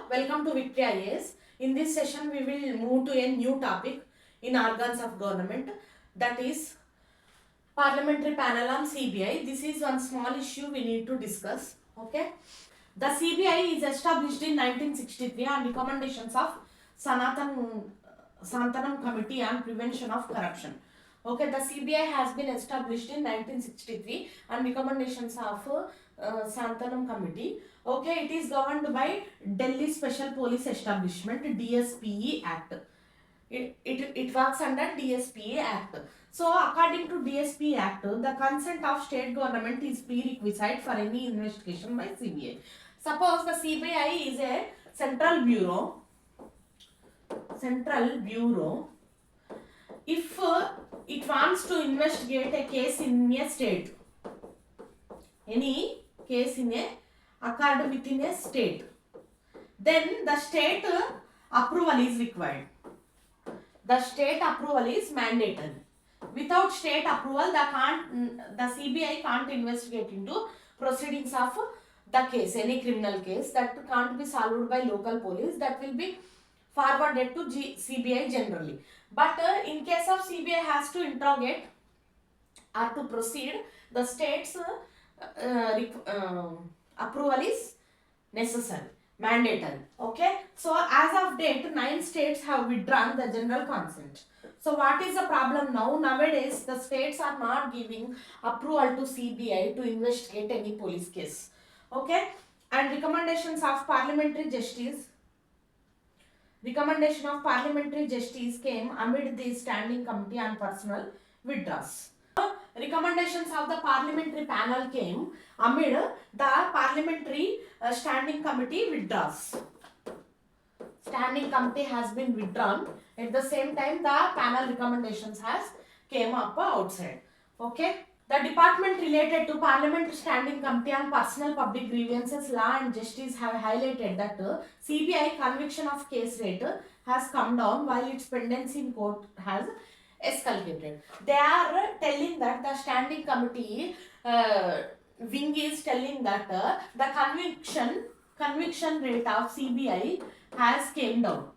welcome to Victory IAS. In this session, we will move to a new topic in organs of government, that is Parliamentary Panel on CBI. This is one small issue we need to discuss. Okay, the CBI is established in 1963 on recommendations of Santanam Committee on Prevention of Corruption. Okay, the CBI has been established in 1963 on recommendations of Santanam Committee. Okay, it is governed by Delhi Special Police Establishment DSPE Act. It works under DSPE Act. So, according to DSPE Act, the consent of state government is prerequisite for any investigation by CBI. Suppose the CBI is a central bureau. If it wants to investigate a case in a state, any case in a occurred within a state, then the state approval is required. The state approval is mandatory. Without state approval, the CBI can't investigate into proceedings of the case, any criminal case that can't be solved by local police, that will be forwarded to CBI generally. But in case of CBI has to interrogate or to proceed, the state's approval is necessary, mandatory. Okay, so as of date 9 states have withdrawn the general consent. So what is the problem now? Nowadays the states are not giving approval to CBI to investigate any police case. Okay, and recommendation of parliamentary justice came amid the standing committee on personal withdrawals. Recommendations of the parliamentary panel came amid the parliamentary standing committee withdrawals. Standing committee has been withdrawn. At the same time, the panel recommendations has came up outside. Okay. The department related to Parliamentary Standing Committee on Personal Public Grievances, Law and Justice have highlighted that CBI conviction of case rate has come down while its pendency in court has escalated. They are telling that the Standing Committee wing is telling that the conviction rate of CBI has came down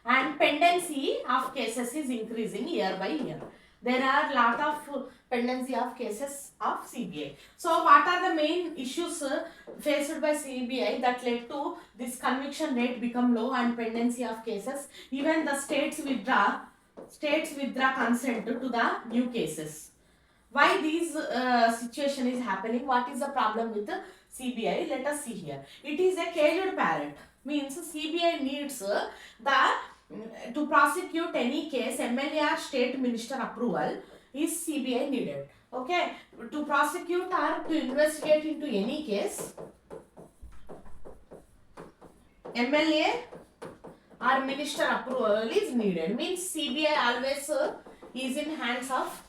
and pendency of cases is increasing year by year. There are lot of pendency of cases of CBI. So what are the main issues faced by CBI that led to this conviction rate become low and pendency of cases? Even the states withdraw consent to the new cases. Why this situation is happening? What is the problem with the CBI? Let us see here. It is a caged parrot. Means CBI needs to prosecute any case, MLA or state minister approval is CBI needed. Okay, to prosecute or to investigate into any case, MLA or minister approval is needed. Means CBI always is in hands of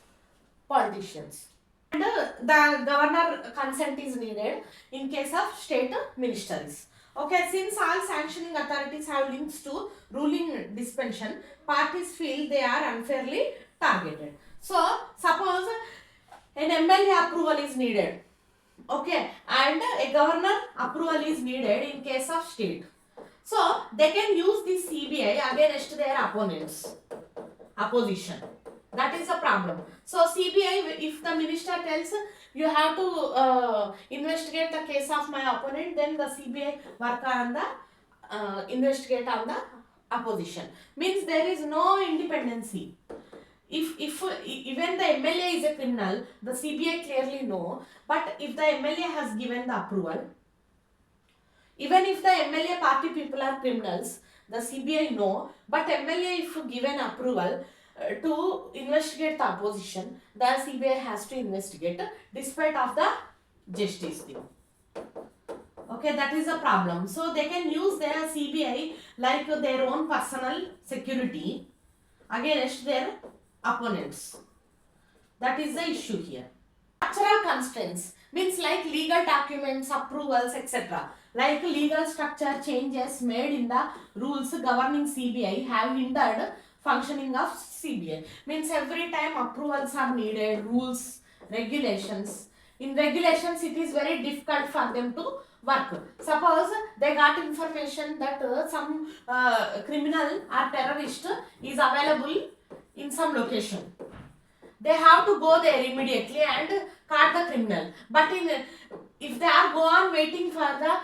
politicians. And the governor consent is needed in case of state ministers. Okay, since all sanctioning authorities have links to ruling dispensation, parties feel they are unfairly targeted. So, suppose an MLA approval is needed, okay, and a governor approval is needed in case of state. So, they can use this CBI against their opposition. That is the problem. So, CBI, if the minister tells you have to investigate the case of my opponent, then the CBI work on the investigate on the opposition. Means there is no independency. If even the MLA is a criminal, the CBI clearly know. But if the MLA has given the approval, even if the MLA party people are criminals, the CBI know. But MLA, if given approval to investigate the opposition, the CBI has to investigate despite of the justice thing. Okay, that is a problem. So they can use their CBI like their own personal security against their opponents. That is the issue here. Structural constraints means like legal documents, approvals, etc. Like legal structure changes made in the rules governing CBI have hindered functioning of CBI. Means every time approvals are needed, rules, regulations, In regulations, it is very difficult for them to work. Suppose they got information that some criminal or terrorist is available in some location. They have to go there immediately and catch the criminal. But if they are go on waiting for the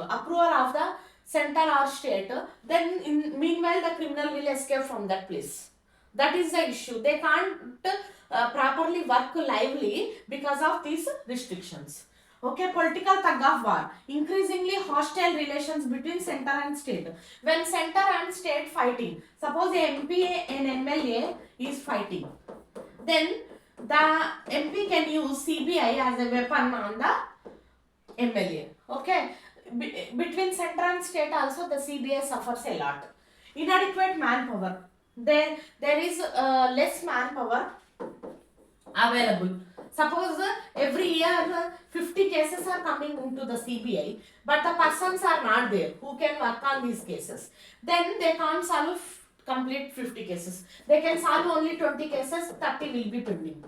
approval of the center or state, then meanwhile the criminal will escape from that place. That is the issue. They can't properly work lively because of these restrictions. Okay, political tug of war. Increasingly hostile relations between center and state. When center and state fighting, suppose a MP and MLA is fighting, then the MP can use CBI as a weapon on the MLA. Okay, between center and state also the CBI suffers a lot. Inadequate manpower. There is less manpower available. Suppose every year 50 cases are coming into the CBI, but the persons are not there who can work on these cases. Then they can't solve complete 50 cases. They can solve only 20 cases, 30 will be pending.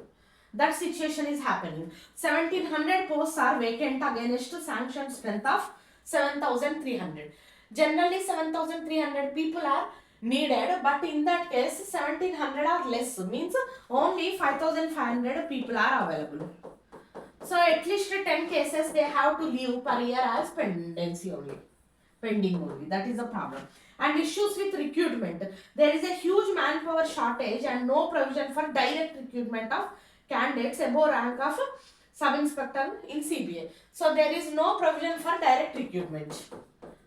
That situation is happening. 1700 posts are vacant against sanctioned strength of 7300. Generally 7300 people are needed, but in that case 1700 are less, means only 5500 people are available. So at least 10 cases they have to leave per year as pending only. That is the problem. And issues with recruitment. There is a huge manpower shortage and no provision for direct recruitment of candidates above rank of sub-inspector in CBI. So there is no provision for direct recruitment.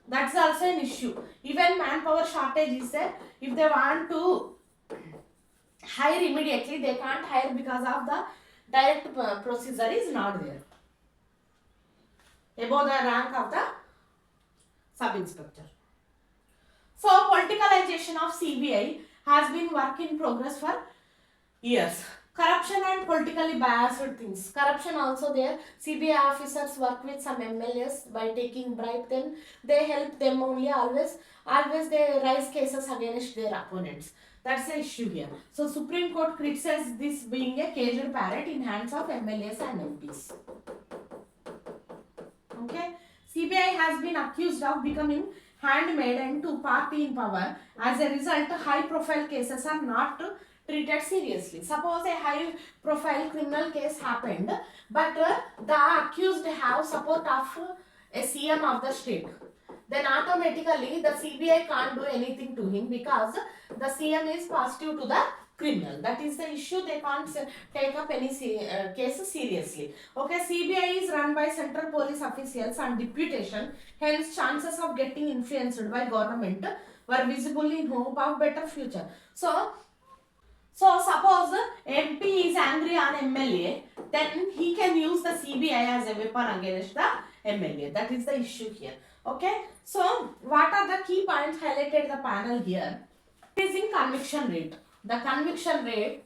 That's also an issue. Even manpower shortage is there. If they want to hire immediately, they can't hire because of the direct procedure is not there above the rank of the sub-inspector. So politicalization of CBI has been work in progress for years. Corruption and politically biased things. Corruption also there. CBI officers work with some MLAs by taking bribe. Then they help them only. Always they raise cases against their opponents. That's the issue here. So Supreme Court criticizes this being a caged parrot in hands of MLAs and MPs. Okay. CBI has been accused of becoming handmaiden to party in power. As a result, high-profile cases are not treated seriously. Suppose a high-profile criminal case happened, but the accused have support of a CM of the state. Then automatically the CBI can't do anything to him because the CM is positive to the criminal. That is the issue. They can't take up any case seriously. Okay, CBI is run by central police officials on deputation. Hence, chances of getting influenced by government were visible in hope of better future. So suppose MP is angry on MLA, then he can use the CBI as a weapon against the MLA. That is the issue here. Okay. So what are the key points highlighted the panel here? Increasing conviction rate. The conviction rate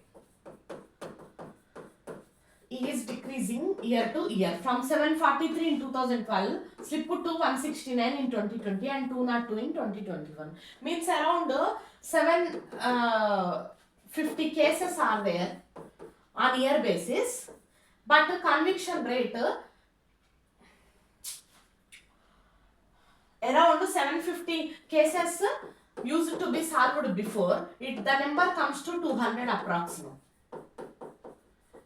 is decreasing year to year from 743 in 2012 slipped to 169 in 2020 and 202 in 2021. Means around 750 cases are there on year basis, but the conviction rate around 750 cases used to be solved before, the number comes to 200 approximately.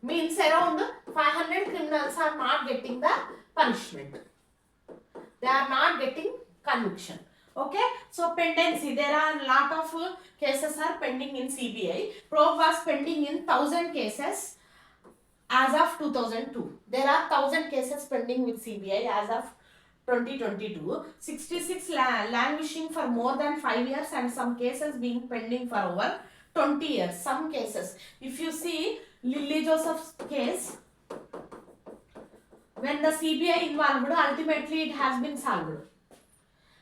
Means around 500 criminals are not getting the punishment. They are not getting conviction. Okay. So pendency, there are a lot of cases are pending in CBI. Probe was pending in 1000 cases as of 2002. There are 1000 cases pending with CBI as of 2022, 66 languishing for more than 5 years and some cases being pending for over 20 years. Some cases, if you see Lily Joseph's case, when the CBI involved, ultimately it has been solved.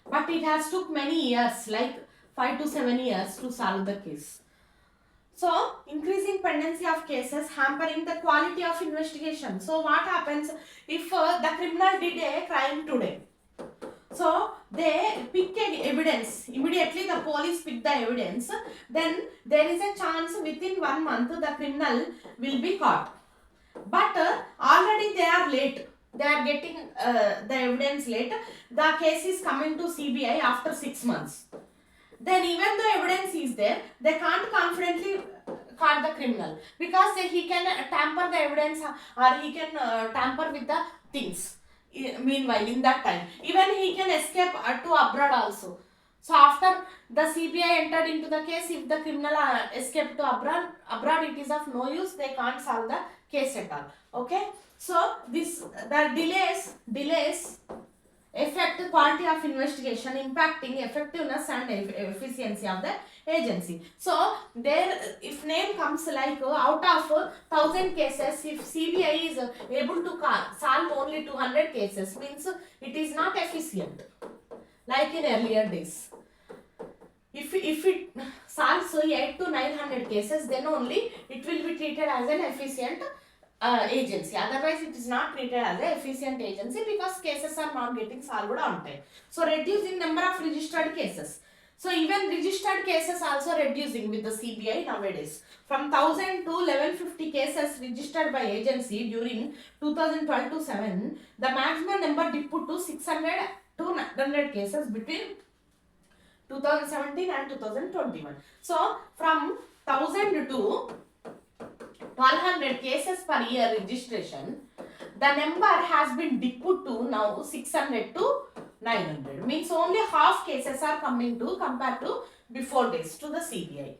But it has took many years, like 5 to 7 years to solve the case. So, increasing pendency of cases hampering the quality of investigation. So, what happens if the criminal did a crime today? So, they pick evidence. Immediately the police pick the evidence. Then there is a chance within 1 month the criminal will be caught. but already they are late. They are getting the evidence late. The case is coming to CBI after 6 months. Then even though evidence is there, they can't confidently caught the criminal, because he can tamper the evidence, or he can tamper with the things. Meanwhile, in that time, even he can escape to abroad also. So after the CBI entered into the case, if the criminal escaped to abroad, it is of no use. They can't solve the case at all. Okay. So the delays affect the quality of investigation, impacting effectiveness and efficiency of the agency. So there, if name comes like out of 1000 cases, if CBI is able to solve only 200 cases, means it is not efficient like in earlier days. If it solves 800 to 900 cases, then only it will be treated as an efficient agency. Otherwise, it is not treated as an efficient agency, because cases are not getting solved on time. So reducing number of registered cases. So even registered cases also reducing with the CBI nowadays. From 1000 to 1150 cases registered by agency during 2012 to 7, the maximum number dipped to 600 to 900 cases between 2017 and 2021. So from 1000 to 1200 cases per year registration, the number has been dipped to now 600 to 900. Means only half cases are coming to compared to before days to the CBI.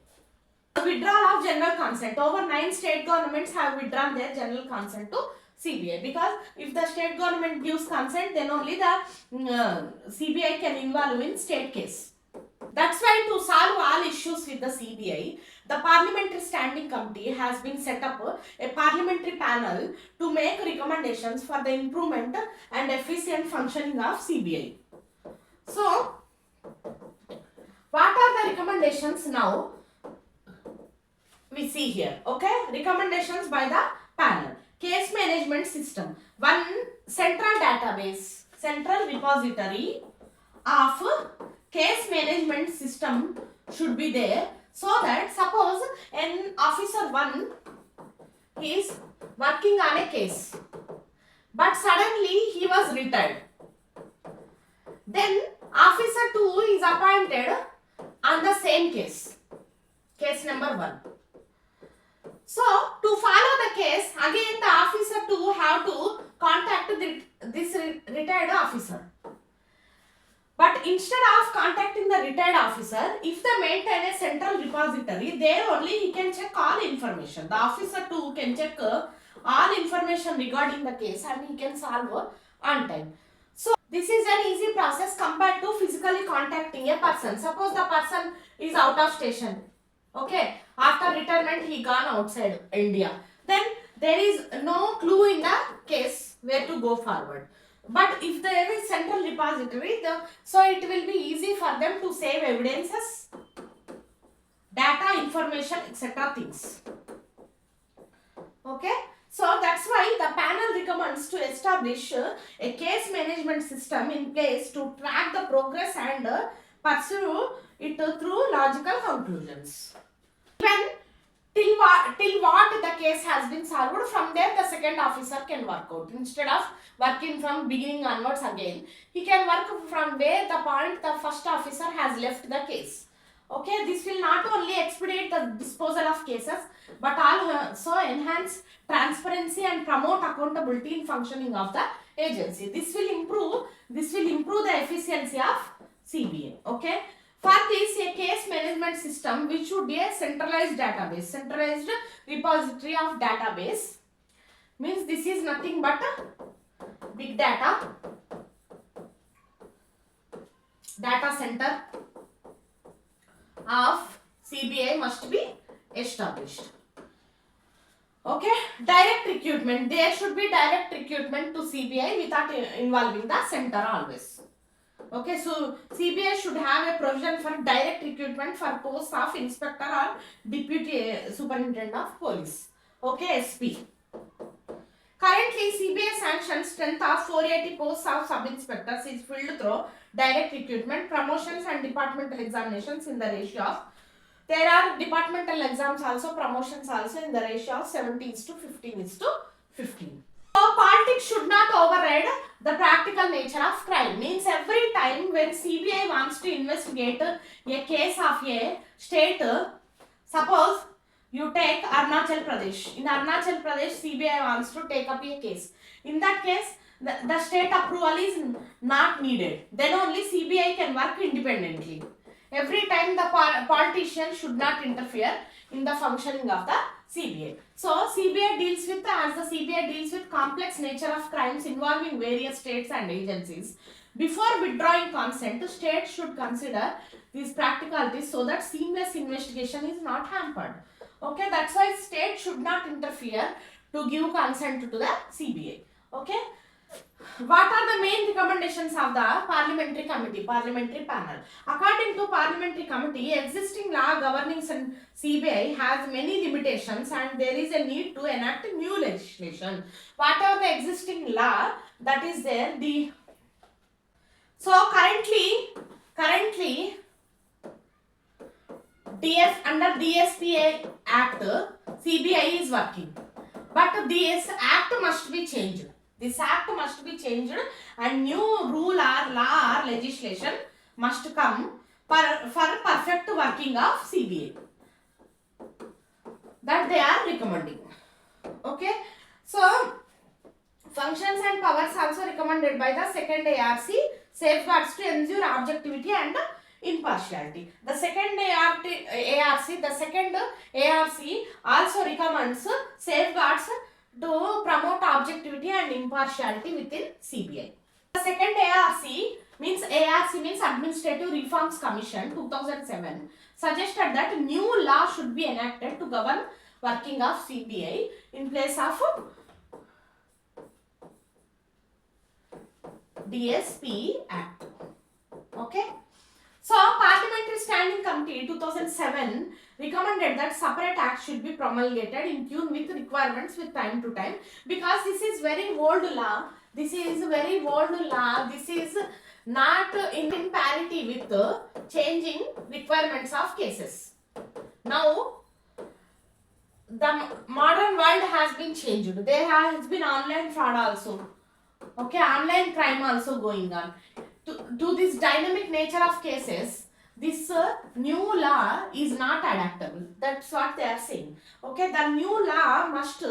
Withdrawal of general consent. Over 9 state governments have withdrawn their general consent to CBI, because if the state government gives consent, then only the CBI can involve in state case. That's why to solve all issues with the CBI, the Parliamentary Standing Committee has been set up a parliamentary panel to make recommendations for the improvement and efficient functioning of CBI. So, what are the recommendations now? We see here, okay? Recommendations by the panel. Case management system. One central database, central repository of case management system should be there, so that suppose an officer 1 is working on a case, but suddenly he was retired. Then officer 2 is appointed on the same case, case number 1. So to follow the case, again the officer 2 have to contact this retired officer. But instead of contacting the retired officer, if they maintain a central repository, there only he can check all information. The officer 2 can check all information regarding the case, and he can solve on time. So this is an easy process compared to physically contacting a person. Suppose the person is out of station. Okay, after retirement he gone outside India. Then there is no clue in the case where to go forward. But if there is central repository, so it will be easy for them to save evidences, data, information, etc. things. Okay. So that's why the panel recommends to establish a case management system in place to track the progress and pursue it through logical conclusions. When till what the case has been solved, from there the second officer can work out. Instead of working from beginning onwards again, he can work from where the point the first officer has left the case. Okay, this will not only expedite the disposal of cases, but also enhance transparency and promote accountability in functioning of the agency. This will improve the efficiency of CBI. Okay. For this, a case management system which should be a centralized database, centralized repository of database, means this is nothing but big data center of CBI must be established. Okay, direct recruitment. There should be direct recruitment to CBI without involving the center always. Okay, so CBI should have a provision for direct recruitment for posts of inspector or deputy superintendent of police. Okay, SP. Currently, CBI sanctions strength of 480 posts of sub-inspectors is filled through direct recruitment, promotions and departmental examinations in the ratio of, there are departmental exams also, promotions also in the ratio of 17:15:15. 15. So politics should not override the practical nature of crime. Means every time when CBI wants to investigate a case of a state, suppose you take Arunachal Pradesh. In Arunachal Pradesh, CBI wants to take up a case. In that case, the state approval is not needed. Then only CBI can work independently. Every time the politician should not interfere in the functioning of the CBI. So CBI deals with, as the CBI deals with complex nature of crimes involving various states and agencies. Before withdrawing consent, states should consider these practicalities so that seamless investigation is not hampered. Okay, that's why state should not interfere to give consent to the CBI. Okay. What are the main recommendations of the Parliamentary Committee, Parliamentary Panel? According to Parliamentary Committee, existing law governing CBI has many limitations and there is a need to enact new legislation. Whatever the existing law that is there, so currently under DSPA Act, CBI is working, but this Act must be changed. This Act must be changed and new rule or law or legislation must come for perfect working of CBI. That they are recommending. Okay. So, functions and powers also recommended by the second ARC, safeguards to ensure objectivity and impartiality. The second ARC also recommends safeguards to promote objectivity and impartiality within CBI. The second ARC means Administrative Reforms Commission 2007 suggested that new law should be enacted to govern working of CBI in place of DSP Act. Okay. So, Parliamentary Standing Committee 2007 recommended that separate acts should be promulgated in tune with requirements with time to time, because this is very old law. This is not in parity with the changing requirements of cases. Now, the modern world has been changed. There has been online fraud also. Okay, online crime also going on. To this dynamic nature of cases, this new law is not adaptable. That's what they are saying. Okay, the new law must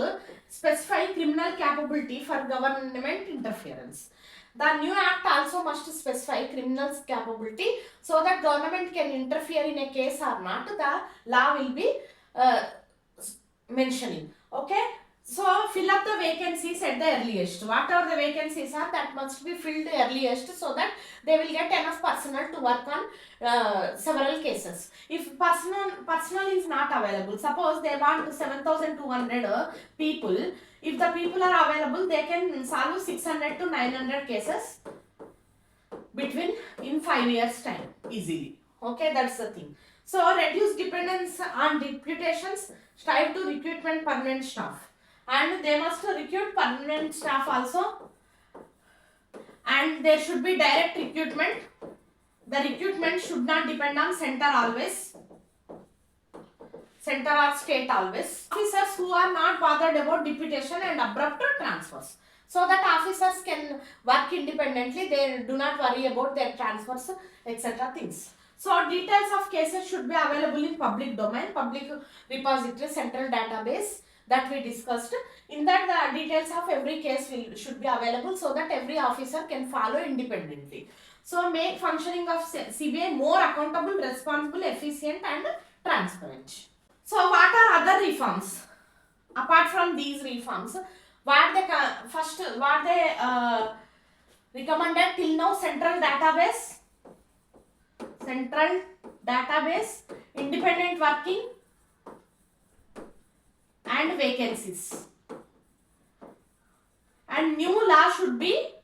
specify criminal capability for government interference. The new act also must specify criminal capability so that government can interfere in a case or not. The law will be mentioning. Okay. So, fill up the vacancies at the earliest. Whatever the vacancies are, that must be filled earliest so that they will get enough personnel to work on several cases. If personnel is not available, suppose they want 7,200 people, if the people are available, they can solve 600 to 900 cases in 5 years time easily. Okay, that's the thing. So, reduce dependence on deputations, strive to recruitment permanent staff. And they must recruit permanent staff also, and there should be direct recruitment. The recruitment should not depend on center or state always. Officers who are not bothered about deputation and abrupt transfers, so that officers can work independently. They do not worry about their transfers, etc. things. So details of cases should be available in public domain, public repository, central database that we discussed. In that, the details of every case should be available so that every officer can follow independently. So, make functioning of CBI more accountable, responsible, efficient and transparent. So, what are other reforms? Apart from these reforms, what they recommended till now: central database, independent working and vacancies. And new law should be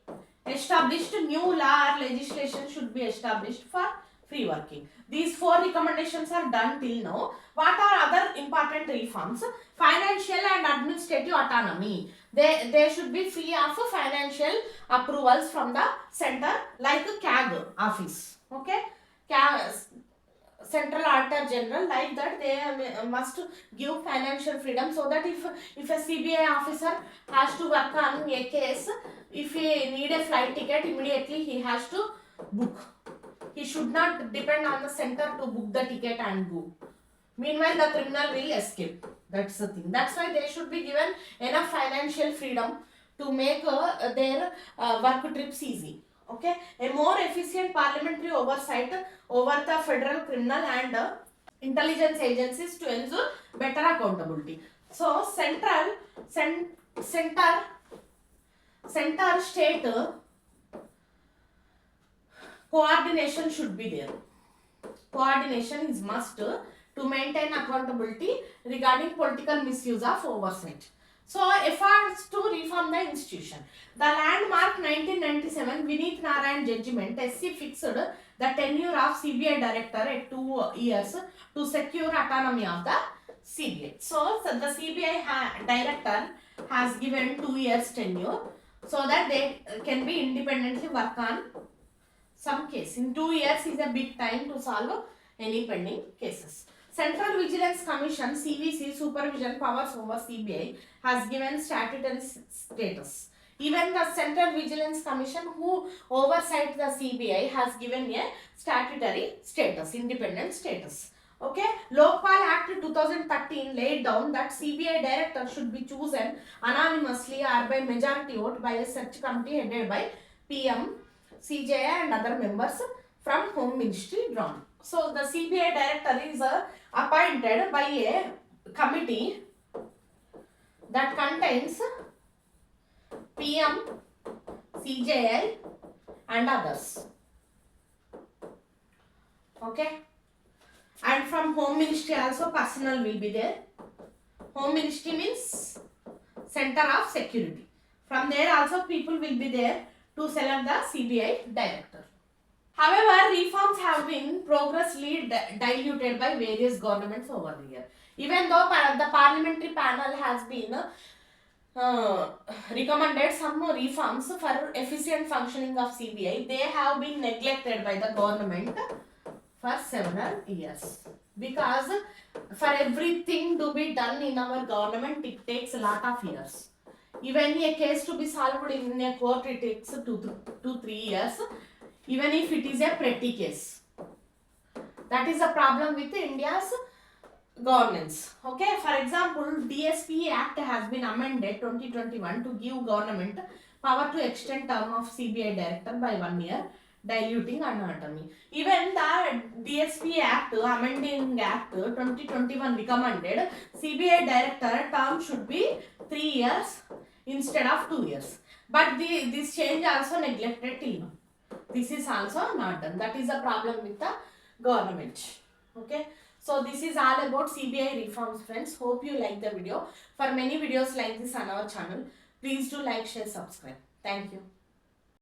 established, new law or legislation should be established for free working. These 4 recommendations are done till now. What are other important reforms? Financial and administrative autonomy. They should be free of financial approvals from the center, like CAG office. Okay, Central Auditor General, like that they must give financial freedom, so that if a CBI officer has to work on a case, if he need a flight ticket, immediately he has to book. He should not depend on the center to book the ticket and go. Meanwhile, the criminal will escape. That's the thing. That's why they should be given enough financial freedom to make their work trips easy. Okay, a more efficient parliamentary oversight over the federal criminal and intelligence agencies to ensure better accountability. So, center state coordination should be there. Coordination is must to maintain accountability regarding political misuse of oversight. So, efforts to reform the institution. The landmark 1997 Vineet Narayan judgment SC fixed the tenure of CBI director at 2 years to secure autonomy of the CBI. So the CBI director has given 2 years tenure so that they can be independently work on some case. In 2 years is a big time to solve any pending cases. Central Vigilance Commission CVC supervision powers over CBI has given statutory status. Even the Central Vigilance Commission who oversight the CBI has given a statutory status, independent status. Okay, Lokpal Act 2013 laid down that CBI director should be chosen anonymously or by majority vote by a search committee headed by PM, CJI and other members from Home Ministry drawn. So the CBI director is appointed by a committee that contains PM, CJI and others. Okay. And from Home Ministry also personnel will be there. Home Ministry means Center of Security. From there also people will be there to select the CBI director. However, reforms have been progressively diluted by various governments over the year. Even though the Parliamentary Panel has been recommended some reforms for efficient functioning of CBI, they have been neglected by the government for several years. Because for everything to be done in our government, it takes a lot of years. Even a case to be solved in a court, it takes 2-3 years. Even if it is a petty case. That is a problem with India's governance. Okay, for example, DSP Act has been amended 2021 to give government power to extend term of CBI director by 1 year, diluting autonomy. Even the DSP Act, Amending Act 2021 recommended CBI director term should be 3 years instead of 2 years. But this change also neglected till now. This is also not done. That is a problem with the government. Okay. So this is all about CBI reforms, friends. Hope you like the video. For many videos like this on our channel, please do like, share, subscribe. Thank you.